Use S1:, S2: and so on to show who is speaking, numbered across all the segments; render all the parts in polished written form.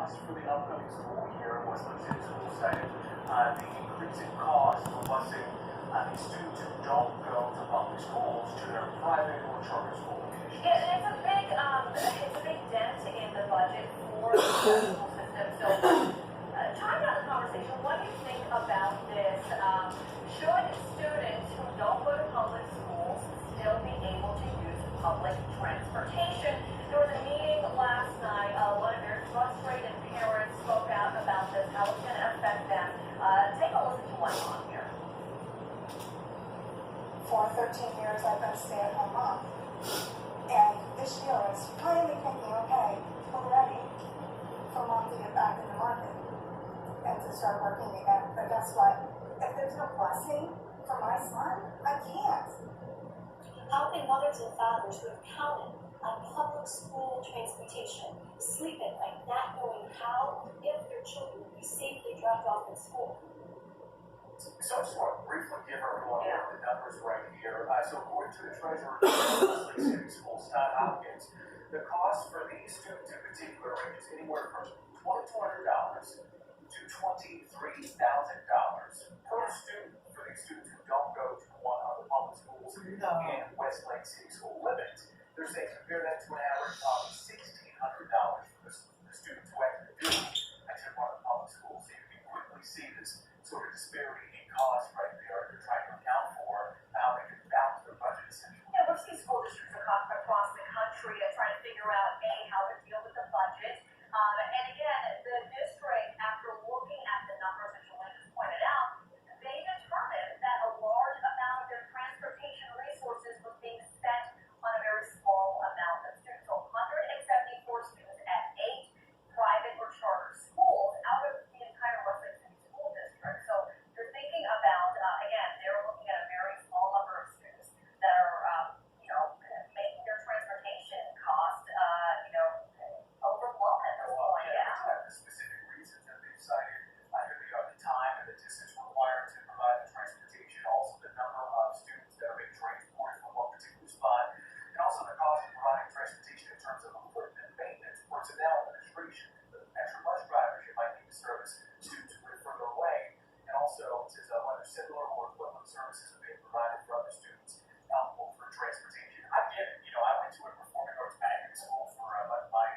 S1: cost for the upcoming school year. Westlake City Schools cited the increasing cost for busing these students who don't go to public schools to their private or charter school locations.
S2: Yeah, and it's a big dent in the budget for the school system. So, trying to have a conversation, what do you think about this? Should students who don't go to public schools still be able to use public transportation? There was a meeting last night. One of their frustrated parents spoke out about this, how it's going to affect them. Take a listen to one on here.
S3: For 13 years, I've been a stay-at-home mom. And this year, I was finally thinking, okay, we're ready for mom to get back in the market and to start working again. But guess what? If there's no blessing for my son, I can't.
S4: How can mothers and fathers who have counted on public school transportation sleep at night, not knowing how, if their children will be safely dropped off at school?
S1: So I just want to briefly give everyone the numbers right here. So according to the treasurer of Westlake City Schools, Todd Hopkins, the cost for these students in particular ranges anywhere from $2,200 to $23,000 per student for these students who don't go to one of the public schools in Westlake City School limits. They're saying compare that to an average of $1,600 for the students who actually do attend one of the public schools. So you can quickly see this sort of disparity in cost right there. They're trying to account for how they can balance their budget essentially.
S2: Yeah, we're seeing school districts across the country trying to figure out, how to deal with the budget. And again, the district, after looking at the numbers that Julian just pointed out, they determined that a large amount of their transportation resources was being spent on a very small amount of students. So 174 students at 8 private or charter schools out of the entire Westlake City School District. So they're thinking about, again, they're looking at a very small number of students that are, making their transportation cost, overblown at this point.
S1: Yeah, the specific reasons that they've cited, here they are, the time and the distance required to provide the transportation, also the number of students that are being transported from one particular spot, and also the cost of providing transportation in terms of equipment, maintenance, personnel, administration, the extra bus drivers you might need to service students who live further away, and also it says whether similar or equivalent services are being provided for other students eligible for transportation. I get it. I went to a performing arts magnet school for my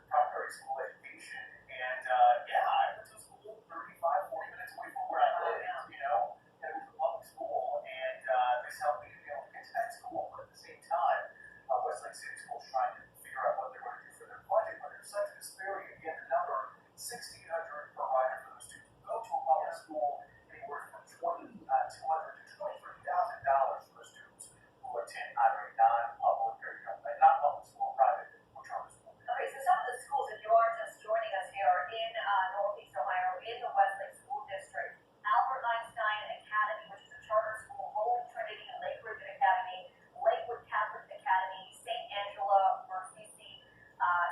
S1: primary school education, and I went to a school 35, 40 minutes away from where I lived, and it was a public school, and this helped me to be able to get to that school. But at the same time, Westlake City Schools trying to figure out what they're going to do for their budget, but there's such a disparity. Again, the number $1,600 per rider for those students who go to a public school, anywhere from $2,200 to $23,000 for the students who attend either a non-public or not public school, private or charter school.
S2: Okay, so some of the schools, if you are just joining us here, are in Northeast Ohio, in the Westlake School District. Albert Einstein Academy, which is a charter school, Holy Trinity Lake Region Academy, Lakewood Catholic Academy, St. Angela, Mercy Seat,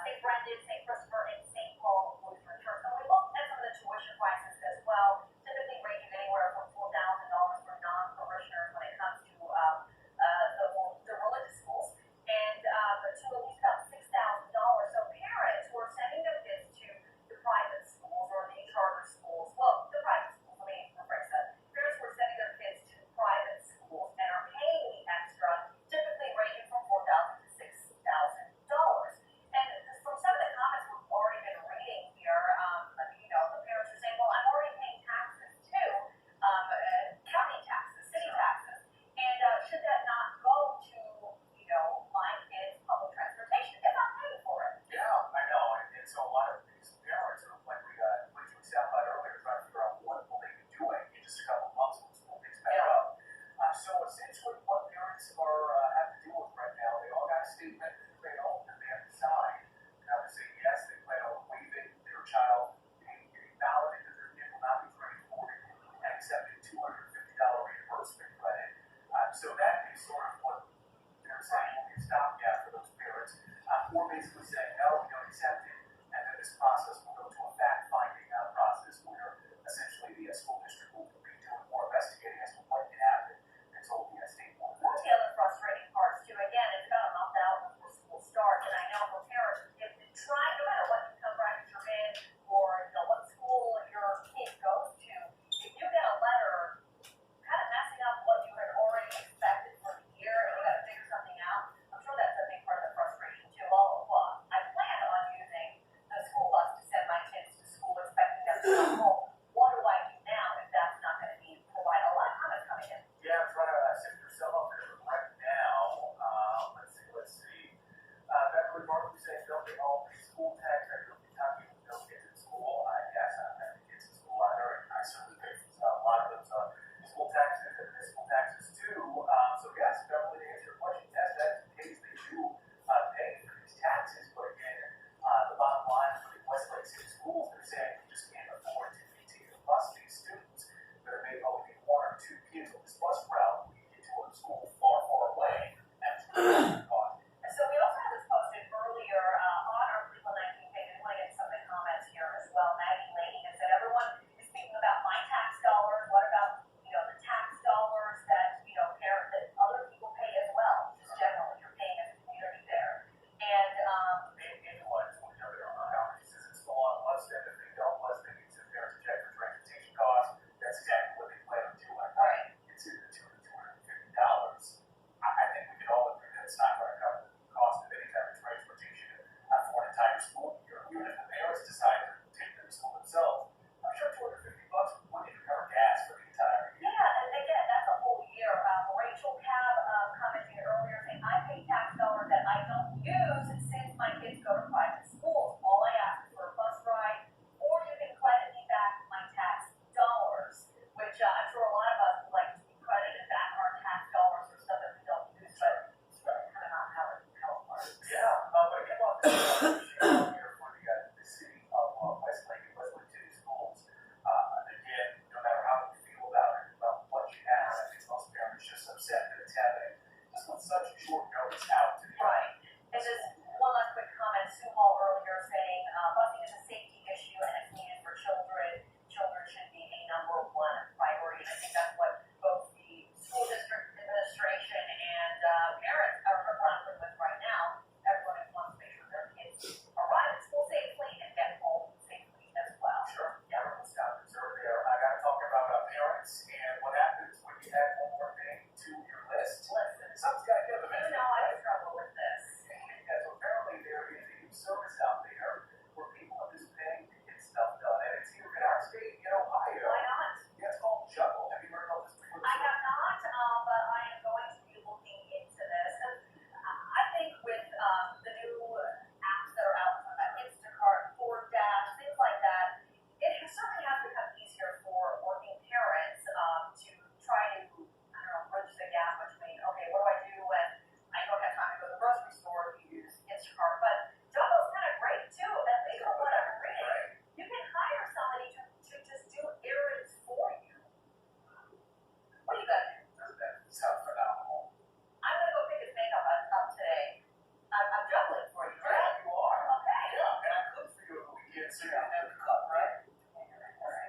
S2: St. Brendan, St. Christopher, and St. Paul Lutheran Church. So we looked at some of the tuition prices as well, typically ranging anywhere from $4,000 for non-parishioners when it comes to the religious schools, and to at least about $6,000. So parents who are sending their kids to the private schools or the charter schools, well, the private schools, let me rephrase that. Parents who are sending their kids to private schools and are paying the extra, typically ranging from $4,000 to $6,000. And from some of the comments we've already been reading here, the parents are saying, well, I'm already paying taxes too, county taxes, city taxes, and should that not go to, my kids' public transportation if I'm paying for it?
S1: Yeah, I know, and so a lot of these parents are like we sounded about earlier, trying to figure out what will they be doing in just a couple of months when school picks back up. So essentially, what parents are have to deal with right now, they all got a statement that they all that they have to sign. Now they say yes, they plan on waiving their child paying a valid that their kid will not be transported and accepting $250 reimbursement credit. So that is sort of what they're saying will be a stopgap for those parents. Or basically saying, no, we don't accept it, and then this process will go to a fact-finding process where essentially the school district will be doing more investigating as to what can happen until the state board.
S2: One of the other frustrating parts too, again, it's about a month out before school starts, and I know for parents, if they try, no matter what income bracket you're in,
S1: get so you can have the cup, right?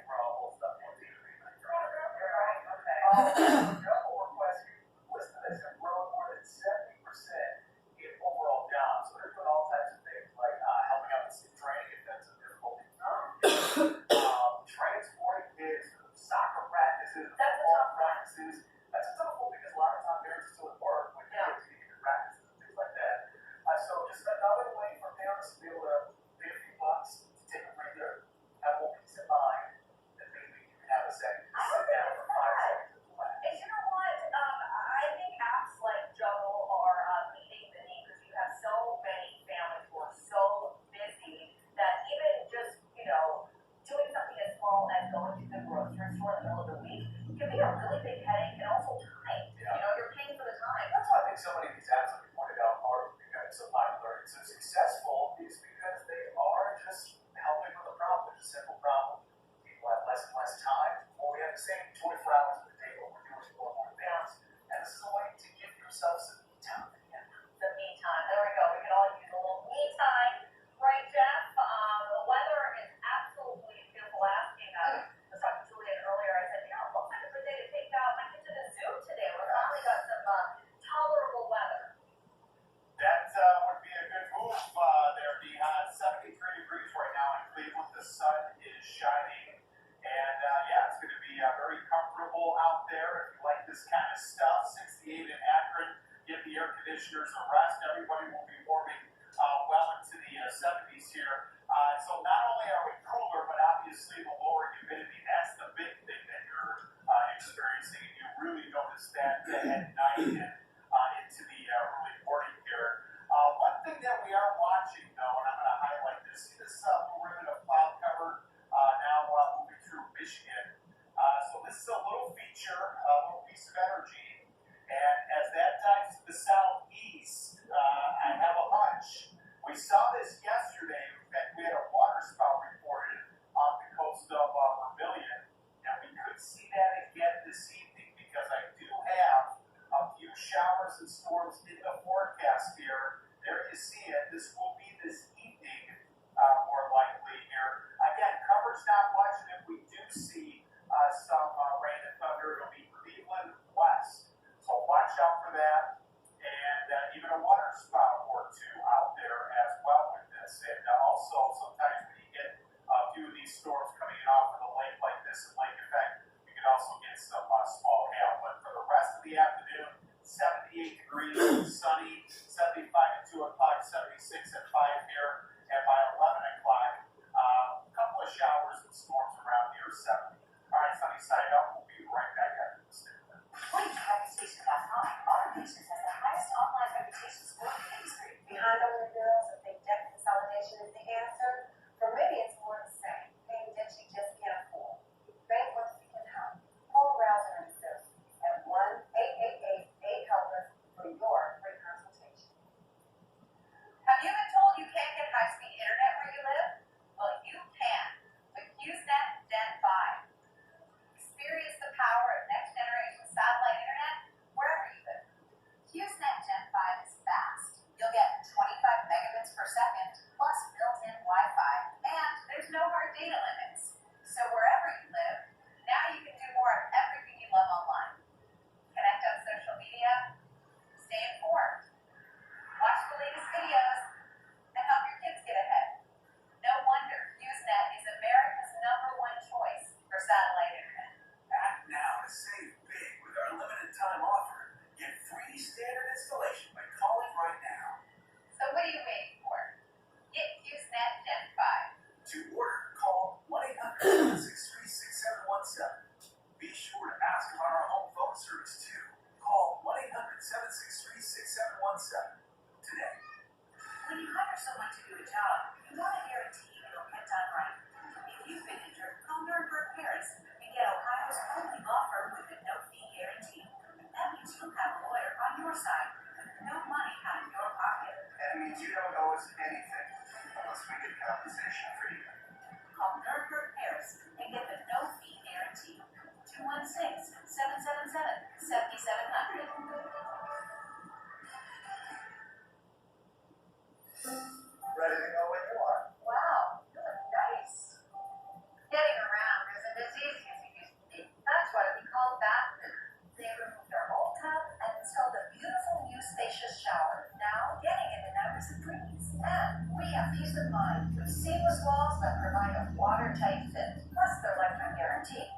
S1: We're all stuff on TV.
S2: You're right, okay.
S1: Travel requests, listen to this, have grown more than 70% in overall jobs. So they're doing all types of things like helping out with training if that's a difficult transporting kids to soccer practices, football practices. That's a tough one because a lot of times parents are still at work when kids need to get to practices and things like that. So just another way for parents to be able to pay a few bucks to take a breather, have more peace of mind, and maybe you can have a second to sit down for 5 seconds and relax.
S2: And you know what? I think apps like Juggle are meeting the need because you have so many families who are so busy that even just, doing something as small as going to the grocery store in the middle of the week can be a really big headache and also time. You're paying for the time.
S1: That's why I think so many of these apps, like you pointed out, are becoming so popular and so successful is because they are just helping with a problem. It's a simple problem. People have less and less time. Well, we have the same 24 hours in a day, but we're doing more and more things. And this is a way to give yourself some me time again.
S2: The me time. There we go. We can all use a little me time. Right, Jeff? The weather is absolutely beautiful. Asking, I was talking to Julian earlier. I said, it looks like a good day to take my kids to the zoo today. We finally got some tolerable weather.
S1: That would be a good move there, Dehan. 73 degrees right now in Cleveland. The sun is shining. And it's going to be very comfortable out there if you like this kind of stuff. 68 in Akron. Give the air conditioners a rest. Everybody will be warming well into the 70s here. So not only are we cooler, but obviously the lower humidity. That's the big thing that you're experiencing. And you really notice that at night and into the early morning here. One thing that we are watching, though, and I'm going to highlight this, see this little ribbon of cloud cover now moving through Michigan. So this is a little feature, a little piece of energy. And as that dives to the southeast, I have a hunch. We saw this yesterday. In fact, we had a water spout reported off the coast of Vermilion. And we could see that again this evening because I do have a few showers and storms in the forecast here. There you see it. This will be this evening, more likely here. Again, coverage not much. And if we do see some rain and thunder, it'll be Cleveland west. So watch out for that. And even a water spout or two out there as well with this. And also, sometimes when you get a few of these storms coming in off of the lake like this and lake effect, you can also get some small hail. But for the rest of the afternoon, 78 degrees, sunny, 75 at 2 o'clock, 76 at 5 here. And by 11 o'clock, a couple of showers and storms around here, 70. All right, sunny side up. We'll be right back after this.
S5: BlakeReputation.com. Our Reputation has the highest online reputation score in the industry. Behind on your bills, a big debt consolidation is the answer. For many, it's more the same. Paying debt you just can't afford. Bankruptcy can help. Call Rouser and Associates at 1-888-8-HELPER for your free consultation.
S2: Have you been told you can't get high-speed internet where you live? Well, you can with HughesNet Gen 5. Experience the power of next-generation satellite internet wherever you live. HughesNet Gen 5 is fast. You'll get 25 megabits per second plus built-in Wi-Fi, and there's no hard data limits. So wherever you live, now you can do more of everything you love online. Connect on social media, stay informed, watch the latest videos, and help your kids get ahead. No wonder HughesNet is America's #1 choice for satellite internet.
S1: Act now to save big with our limited time offer. Get free standard installation by calling right now.
S2: So what are you waiting for? Get HughesNet Gen 5.
S1: To order, call 1-800-763-6717. Be sure to ask about our home phone service too. Call 1-800-763-6717 today.
S5: When you hire someone to do a job, you want to guarantee it'll get done right. If you've been injured, call Nuremberg Paris and get Ohio's only law firm with a no-fee guarantee. That means you'll have a lawyer on your side with no money out of your pocket.
S1: That means you don't owe us anything unless we get compensation for you.
S5: Call Nuremberg Paris and get the no-fee guarantee. 216-777-7700.
S1: Ready to go when you are.
S2: Wow, you look nice.
S5: that provide a watertight fit, plus their lifetime guarantee.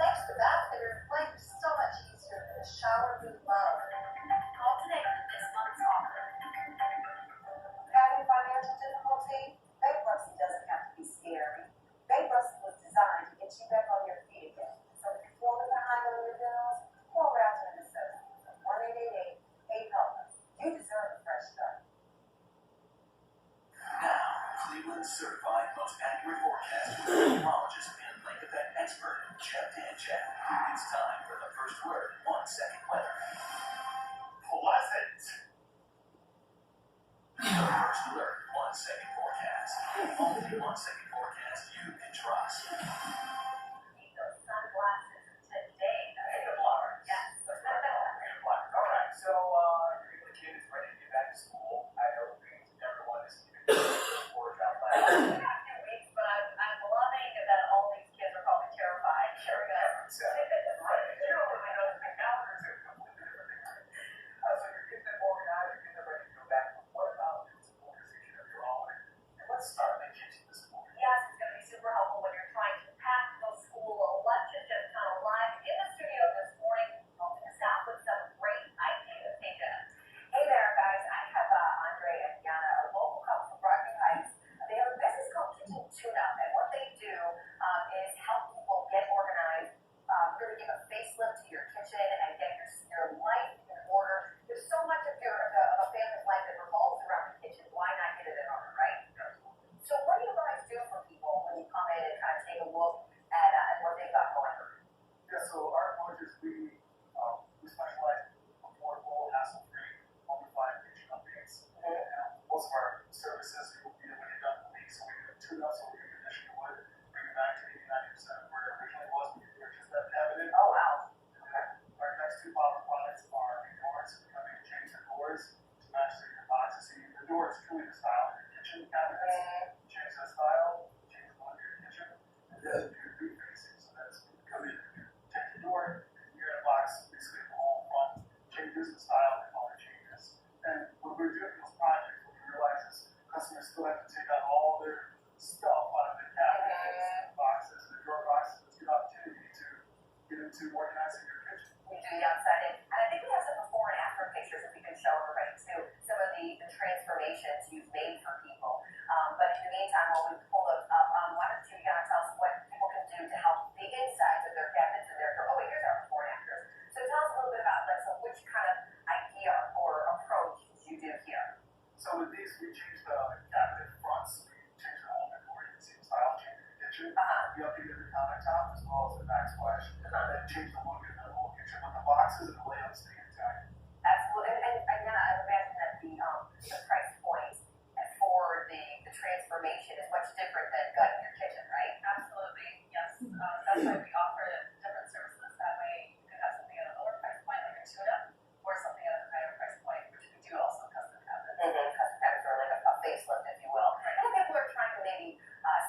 S5: Thanks to that, their life is so much easier than a shower we love.
S2: Call today for this month's offer.
S5: Having financial difficulty? Bankruptcy doesn't have to be scary. Bankruptcy was designed to get you back on your feet again. So if you're falling behind on your bills, call Rousing and Associates at 1-888-8-HELP-US. You deserve a fresh start.
S6: Now, Cleveland's certified most accurate forecast with meteorologist and lake effect expert, Jeff Danchak. It's time for the first word, 1 second weather.
S1: Pleasant.
S6: The first alert, 1 second forecast. Only 1 second forecast you can trust.
S2: Need those sunglasses today.
S1: Hey, the blockers.
S2: Yes.
S1: All right, so the kid is ready to get back to school. I know everyone is keeping work out loud.
S2: We got 2 weeks, but I'm loving that all these kids are probably terrified. Sure, guys.
S1: Right. You don't really know the calendars are completely different things. So you're getting them organized, you're getting them ready to go back. But what about doing some organization of your own? And let's start in the kitchen this morning.
S2: Yes, it's going to be super helpful when you're trying to pack those school lunches. Just kind of live in the studio this morning, helping us out with some great ideas. Hey, Jen.
S5: Hey there, guys. I have Andre and Yana, a local couple from Brockton Heights. They have a business called Kitchen Tune-Up, and what they do is help people get organized, really give a facelift to your kitchen and get your life in order. There's so much of a family's life that revolves around the kitchen. Why not get it in order, right? So what do you guys do for people when you come in and kind of take a look at what they got going on?
S1: Yeah, so our approach is we specialize in affordable, hassle-free, home-applied kitchen updates. And most of our services will be when you're done with the leak, so we can tune up, so we can condition the wood, bring it back to 80-90% of where it originally was when you purchased that cabinet.
S5: Oh, wow.
S1: Our next 2 popular products are the doors. We come in and change the doors to match the boxes. So the door is truly the style of your kitchen cabinets. Change the style, change the look of your kitchen, and then your new facing. So that's when you come in, you take the door, you're in a box, basically the whole front changes, the style, the color changes. And when we're doing those projects, what we realize is customers still have to take out all their stuff out of the cabinets, the boxes, the drawer boxes. It's a good opportunity to get into organizing your kitchen.
S5: We do the outside in. And I think we have some before and after pictures that we can show everybody too. Some of the transformations you've made for people. But in the meantime, while we pull those up, why don't you guys tell us what people can do to help the insides of their cabinets and their oh wait, here's our before and afters. So tell us a little bit about like so which kind of idea or approach you do here.
S1: So with these, we changed the cabinet fronts, we changed the whole decor, you can see the style change in the kitchen. We updated the countertop as well as the backsplash, and changed the look of the whole kitchen. But the boxes and the layouts stay intact.
S5: Absolutely, and yeah, I imagine that the price point for the transformation is much different than gutting your kitchen, right?
S7: Absolutely, yes. That's why we offer different services. That way you can have something at a lower price point, like a tune-up, or something at a higher price point, which we do also custom cabinets.
S5: Custom cabinets are like a facelift, if you will. And if people are trying to maybe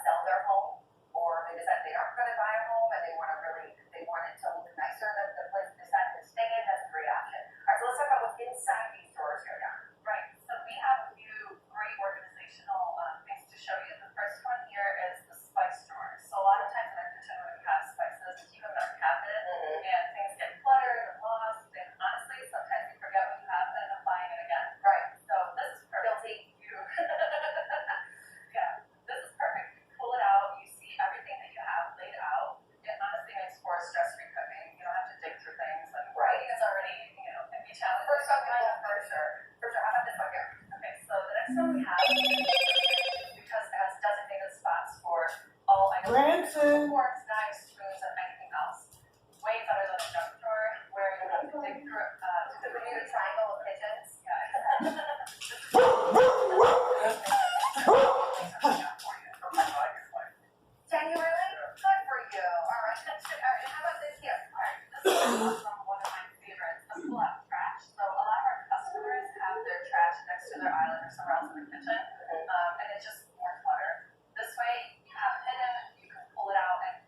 S5: sell their home, or maybe decide they aren't going to buy a home and they want it to look nicer than the place they decided to stay in, that's a great option. All right, so let's talk about what's inside these drawers here now.
S7: Right. So we have a few great organizational things to show you. The first one here is the spice drawer. So a lot of times in our kitchen when we have spices, we keep them in our cabinet, and things get cluttered and lost. And honestly, sometimes you forget what you have and end up buying it again.
S5: Right.
S7: So this is perfect.
S5: Guilty.
S7: Yeah, this is perfect. You pull it out, you see everything that you have laid out. It honestly makes for stress-free cooking. You don't have to dig through things. And writing is already, can be challenging.
S5: For some people, for sure. For sure. How about this one here?
S7: Okay, so the next one we have because it has designated spots for all items, forks, knives, spoons, and anything else. Way better than a junk drawer where you have to dig through
S5: The Bermuda Triangle of kitchens. Genuinely? Good for you. All right. How about this here?
S7: All right, this is also one of my favorites, the pull-out trash. So a lot of our customers have their trash next to their island or somewhere else in the kitchen, and it's just more clutter. This way, you have it hidden, you can pull it out, and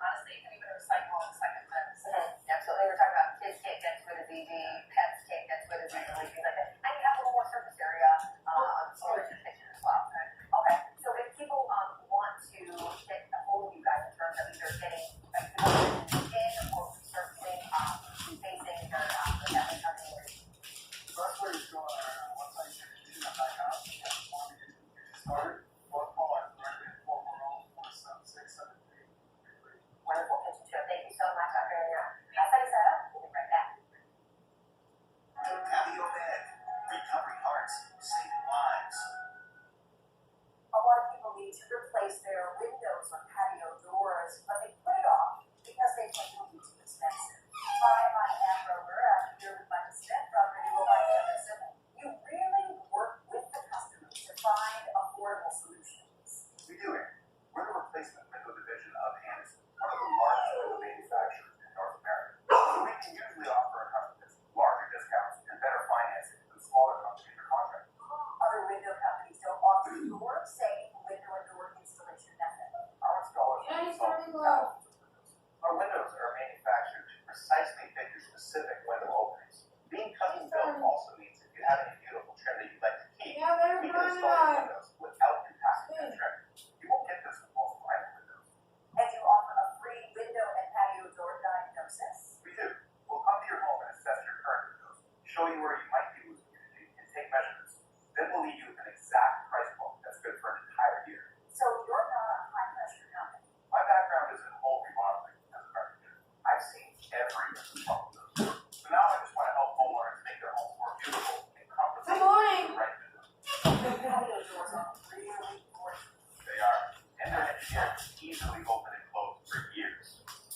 S6: again, easily open and close for years.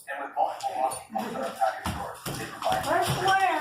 S6: And with multiple walking homes at our patio doors, they provide
S3: Where's Blair?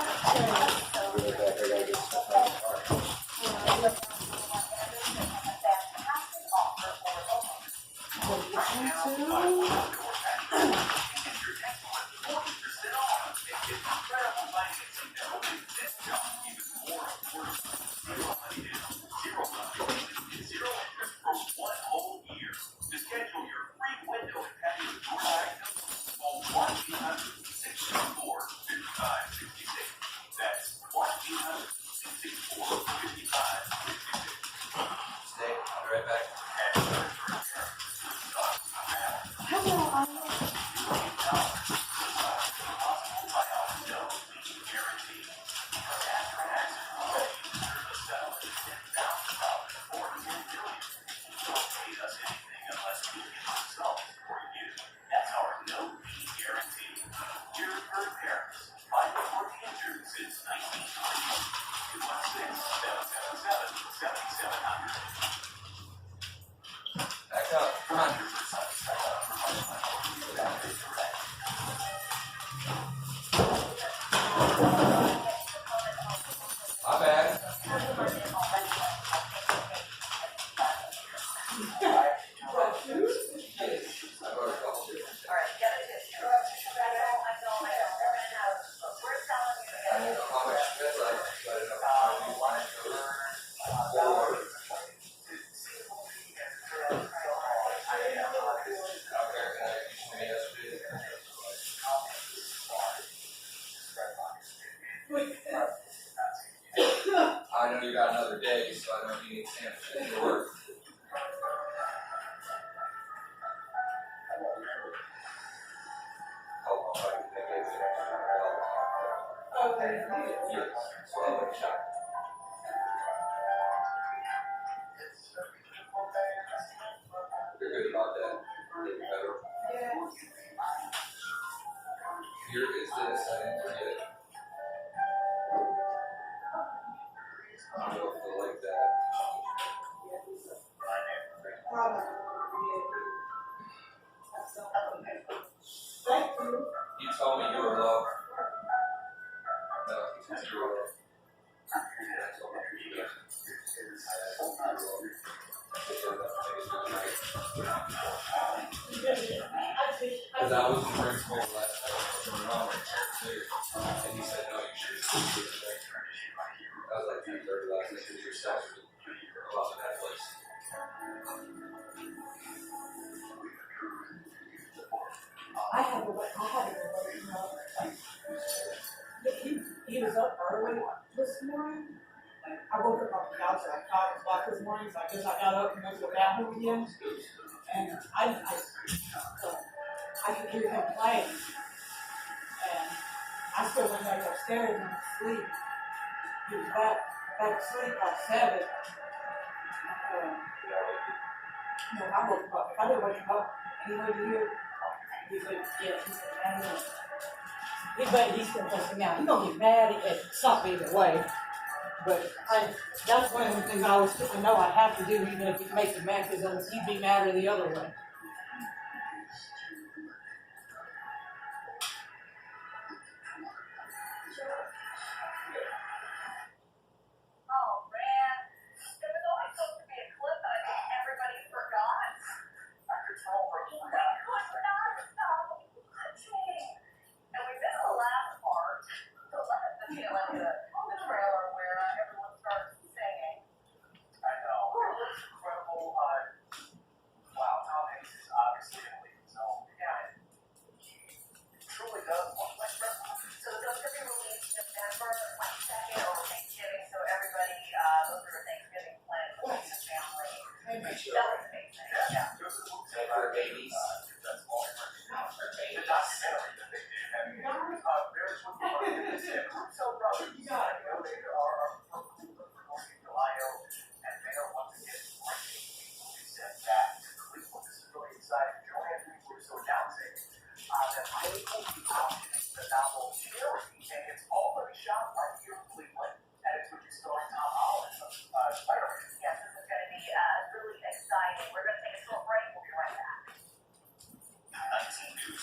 S8: I know you got another day, so I don't need sandwiches to work.
S3: Okay.
S8: Yes, so I'll let you check. You're good about that. Getting better. Here is this, I didn't forget it. I don't know if they'll like that.
S3: Thank you.
S8: You told me you were low. No, he told me you were low. I told him you were because I was in grade school last time, and he said, no, you should do it. I was like 10:30 last night because you're selfish about Netflix.
S3: I had to let him know. He was up early this morning. I woke up on the couch at like 5 o'clock this morning, so I guess I got up and went to the bathroom again. And I could hear him playing. And I still went back upstairs and went to sleep. He was back asleep by 7. No, I woke him up. If I didn't wake him up, anyway to hear, he said, yeah, he said, I know. He's gonna cuss me out. He's gonna get mad at something either way. But that's one of the things I always know I have to do, even if it makes him mad, because he'd be madder the other way.
S2: Oh man, there was always supposed to be a clip that I think everybody forgot. Our control room. We could not stop watching. And we missed the last part, the tail end of the trailer where everyone starts singing.
S1: I know. It was incredible. Wow, how they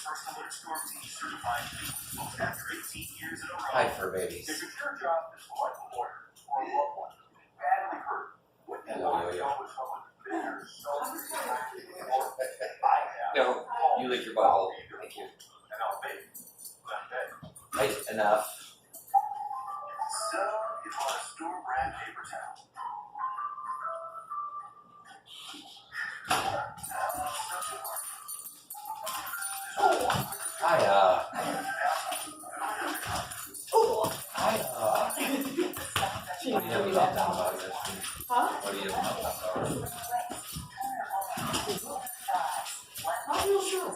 S6: First Alert Storm Team certified most after 18 years in a row.
S9: Hide for babies.
S1: If it's your job to select a lawyer or a loved one badly hurt, wouldn't you
S9: Hello,
S1: want to
S9: yo-yo.
S1: go with someone who's been there so many times before? I have.
S9: No, you lick your butthole. Thank you.
S1: And I'll bet you.
S9: Right, enough.
S6: So, you want a store brand paper towel.
S9: Hiya. What do you have about this?
S3: Huh?
S9: What do you have about that?
S3: Not real sure.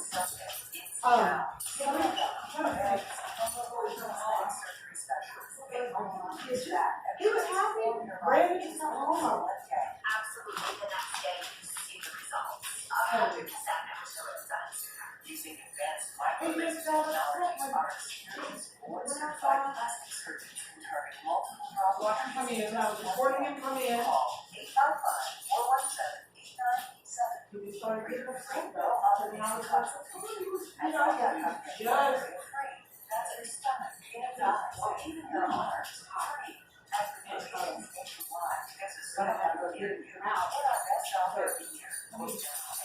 S3: He was happy, ready to come home.
S2: Absolutely, the next day you see the results. 100% never show results.
S5: Using advanced microplastics technologies, our experienced board-certified plastic surgeons can target multiple problems.
S3: Watch him come in, I was recording him come in.
S5: Call 855-417-8987.
S3: He just started getting upset
S5: No
S3: about it. And I was like,
S5: And all that company
S3: Yes.
S5: free. That's your stomach, inner thighs, or even your arms. Free. Advertising nationwide. This is so good. Now, what our best offer of the year.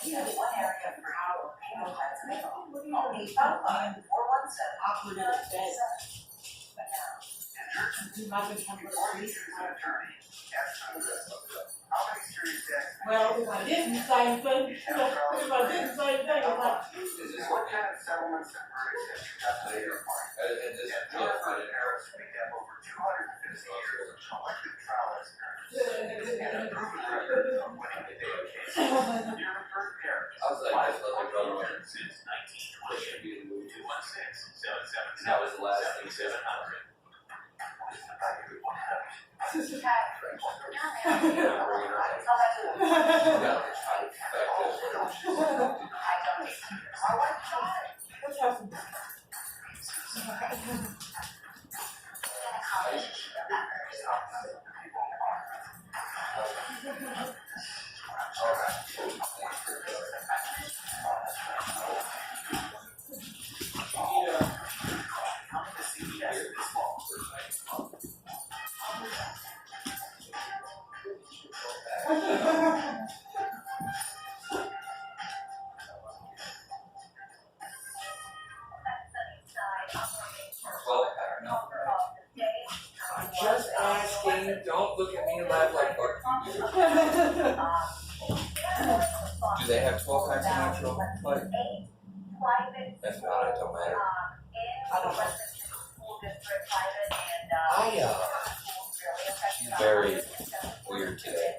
S5: We have one area for our payment plans available. Call 855-417-8987. But now,
S3: he might have come to the
S1: Before you
S3: street.
S1: choose an attorney, ask yourself, how many serious accidents?
S3: Well, if I didn't say anything, if I didn't say anything, it's like,
S9: Is this
S1: What
S9: okay?
S1: kind of settlements and verdicts have you got to your part?
S9: And this,
S1: At
S9: yeah,
S1: Northford
S9: I
S1: and Harris, we have over 250 years of collective trial experience. And a proven record of winning the daily case. You're the first pair.
S9: I was like, that's what they wrote on it.
S1: Since
S9: That should
S1: 1920.
S9: be in the movie.
S1: 216-777-7700.
S9: That was the last thing said.
S2: Okay.
S9: Yeah, bring it on.
S2: I'll let you know.
S9: Yeah, I
S2: I don't need to. I want to try it.
S3: let's have some.
S1: Come to CBS this fall.
S9: I'm just asking. Don't look at me and laugh like fuck you do. Do they have 12 packs of natural? Like, that's not, it don't matter. She's very weird today.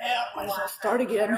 S3: Yeah, might as well start again.